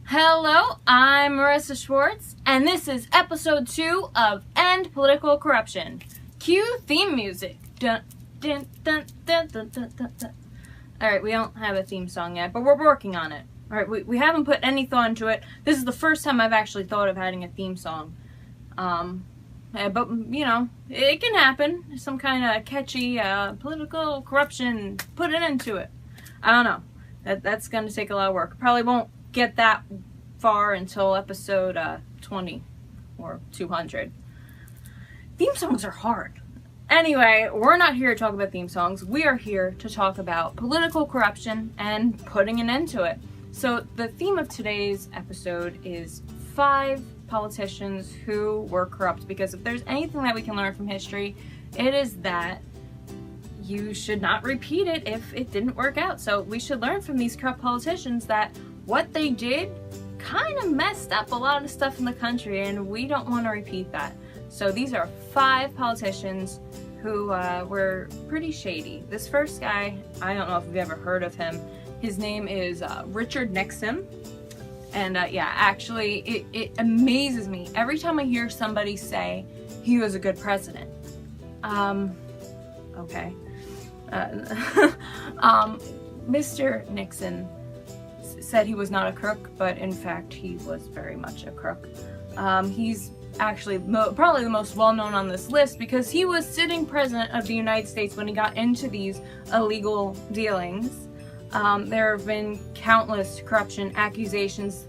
Hello, I'm Marissa Schwartz, and this is episode 2 of End Political Corruption. Cue theme music. Dun, dun, dun, dun, dun, dun, dun, dun. Alright, we don't have a theme song yet, but we're working on it. Alright, we haven't put any thought into it. This is the first time I've actually thought of having a theme song. But, you know, it can happen. Some kind of catchy political corruption, put it into it. I don't know. That's going to take a lot of work. Probably won't get that far until episode 20 or 200. Theme songs are hard. Anyway, we're not here to talk about theme songs. We are here to talk about political corruption and putting an end to it. So the theme of today's episode is 5 politicians who were corrupt, because if there's anything that we can learn from history, it is that you should not repeat it if it didn't work out. So we should learn from these corrupt politicians that what they did kind of messed up a lot of stuff in the country, and we don't want to repeat that. So these are 5 politicians who were pretty shady. This first guy, I don't know if you've ever heard of him. His name is Richard Nixon. And yeah, actually, it amazes me every time I hear somebody say he was a good president. Okay. Mr. Nixon said he was not a crook, but in fact he was very much a crook. He's actually probably the most well-known on this list because he was sitting president of the United States when he got into these illegal dealings. There have been countless corruption accusations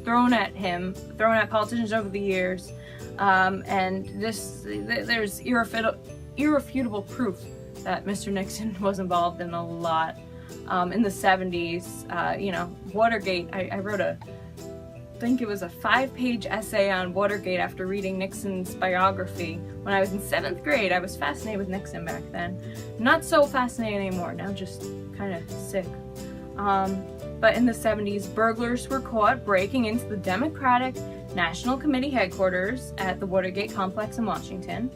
thrown at him, thrown at politicians over the years, and there's irrefutable proof that Mr. Nixon was involved in a lot. In the 70s, you know, Watergate, I wrote I think it was a 5-page essay on Watergate after reading Nixon's biography. When I was in 7th grade, I was fascinated with Nixon back then. Not so fascinated anymore, now just kind of sick. But in the 70s, burglars were caught breaking into the Democratic National Committee headquarters at the Watergate complex in Washington.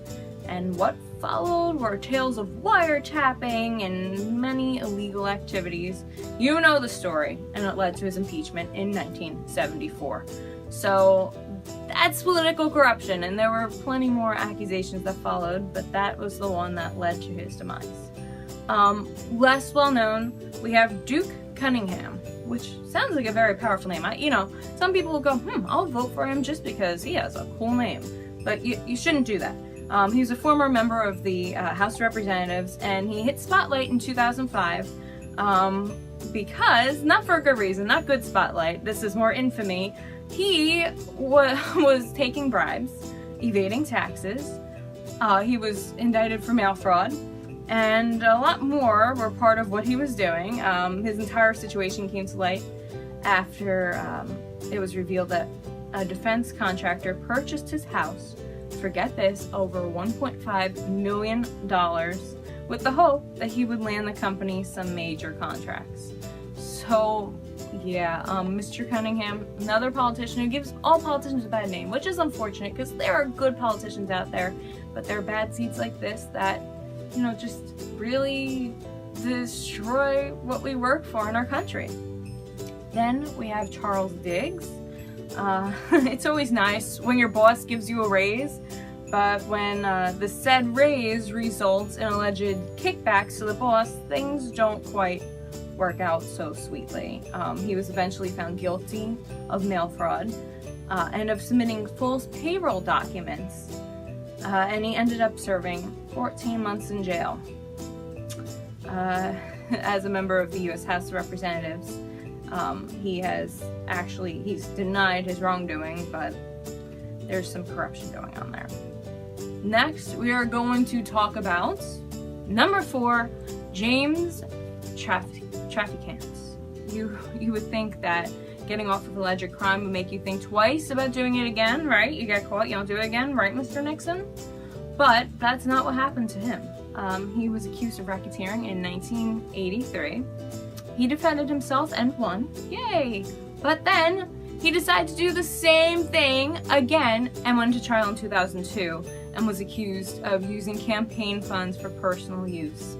And what followed were tales of wiretapping and many illegal activities. You know the story, and it led to his impeachment in 1974. So that's political corruption, and there were plenty more accusations that followed, but that was the one that led to his demise. Less well known, we have Duke Cunningham, which sounds like a very powerful name. You know, some people will go, I'll vote for him just because he has a cool name. But you shouldn't do that. He was a former member of the House of Representatives, and he hit spotlight in 2005 because, not for a good reason, not good spotlight, this is more infamy. He was taking bribes, evading taxes, he was indicted for mail fraud, and a lot more were part of what he was doing. His entire situation came to light after it was revealed that a defense contractor purchased his house, forget this, over $1.5 million with the hope that he would land the company some major contracts. So yeah, Mr. Cunningham, another politician who gives all politicians a bad name, which is unfortunate because there are good politicians out there, but there are bad seeds like this that, you know, just really destroy what we work for in our country. Then we have Charles Diggs. It's always nice when your boss gives you a raise, but when the said raise results in alleged kickbacks to the boss, things don't quite work out so sweetly. He was eventually found guilty of mail fraud and of submitting false payroll documents, and he ended up serving 14 months in jail as a member of the U.S. House of Representatives. He's denied his wrongdoing, but there's some corruption going on there. Next, we are going to talk about number 4, James Traficant. You would think that getting off with alleged crime would make you think twice about doing it again, right? You get caught, you don't do it again, right, Mr. Nixon? But that's not what happened to him. He was accused of racketeering in 1983. He defended himself and won. Yay! But then he decided to do the same thing again and went to trial in 2002 and was accused of using campaign funds for personal use.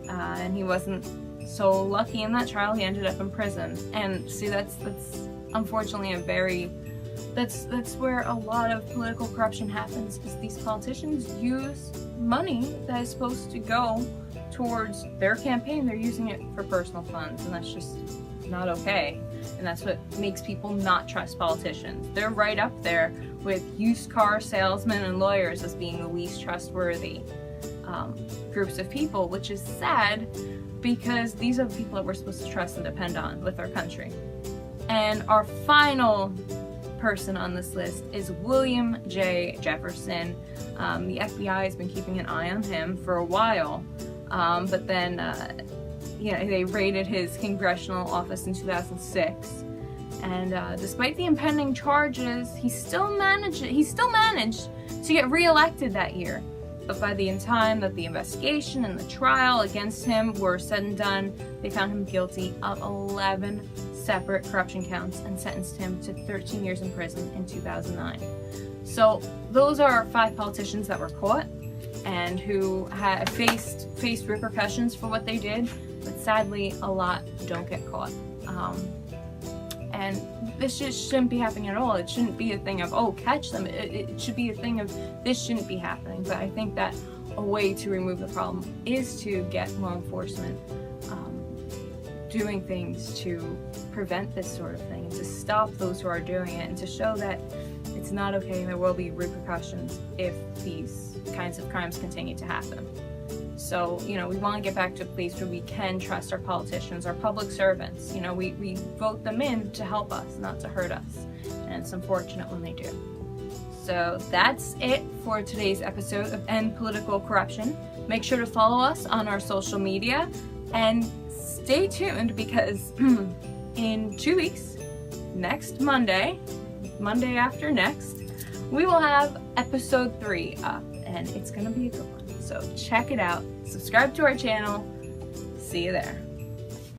And he wasn't so lucky in that trial. He ended up in prison. And see, that's unfortunately that's where a lot of political corruption happens, is these politicians use money that is supposed to go towards their campaign. They're using it for personal funds, and that's just not okay. And that's what makes people not trust politicians. They're right up there with used car salesmen and lawyers as being the least trustworthy groups of people, which is sad because these are the people that we're supposed to trust and depend on with our country. And our final person on this list is William J. Jefferson. The FBI has been keeping an eye on him for a while, but then they raided his congressional office in 2006, and despite the impending charges, he still managed to get reelected that year. But by the time that the investigation and the trial against him were said and done, they found him guilty of 11 separate corruption counts and sentenced him to 13 years in prison in 2009. So those are 5 politicians that were caught and who had faced repercussions for what they did, but sadly a lot don't get caught. And this just shouldn't be happening at all. It shouldn't be a thing of, oh, catch them. It should be a thing of, this shouldn't be happening. But I think that a way to remove the problem is to get law enforcement doing things to prevent this sort of thing, and to stop those who are doing it, and to show that it's not okay and there will be repercussions if these kinds of crimes continue to happen. So, we want to get back to a place where we can trust our politicians, our public servants. We vote them in to help us, not to hurt us. And it's unfortunate when they do. So that's it for today's episode of End Political Corruption. Make sure to follow us on our social media and stay tuned, because in 2 weeks, next Monday after next, we will have episode 3 up, and it's going to be a good one. So check it out, subscribe to our channel, see you there.